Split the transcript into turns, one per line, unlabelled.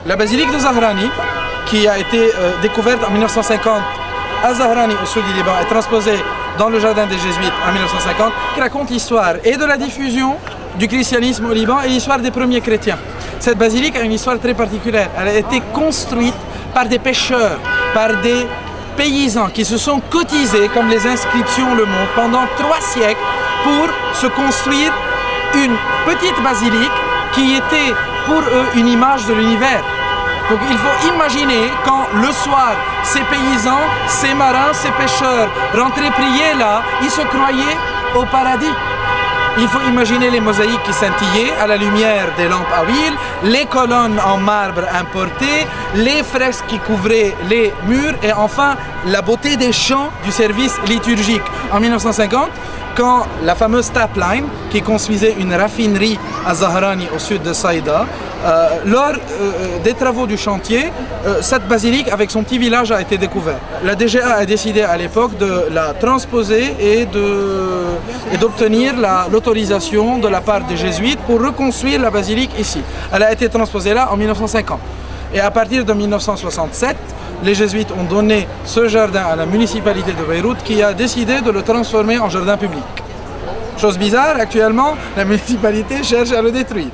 La basilique de Zahrani, qui a été découverte en 1950 à Zahrani, au sud du Liban, est transposée dans le jardin des Jésuites en 1950, qui raconte l'histoire et de la diffusion du christianisme au Liban et l'histoire des premiers chrétiens. Cette basilique a une histoire très particulière. Elle a été construite par des pêcheurs, par des paysans qui se sont cotisés, comme les inscriptions le montrent, pendant 3 siècles pour se construire une petite basilique qui était pour eux une image de l'univers. Donc il faut imaginer quand le soir, ces paysans, ces marins, ces pêcheurs rentraient prier là, ils se croyaient au paradis. Il faut imaginer les mosaïques qui scintillaient à la lumière des lampes à huile, les colonnes en marbre importées, les fresques qui couvraient les murs et enfin la beauté des chants du service liturgique. En 1950, quand la fameuse Tapline, qui construisait une raffinerie à Zahrani au sud de Saïda, lors des travaux du chantier, cette basilique avec son petit village a été découverte. La DGA a décidé à l'époque de la transposer et d'obtenir l'autorisation de la part des jésuites pour reconstruire la basilique ici. Elle a été transposée là en 1950. Et à partir de 1967, les jésuites ont donné ce jardin à la municipalité de Beyrouth qui a décidé de le transformer en jardin public. Chose bizarre, actuellement, la municipalité cherche à le détruire.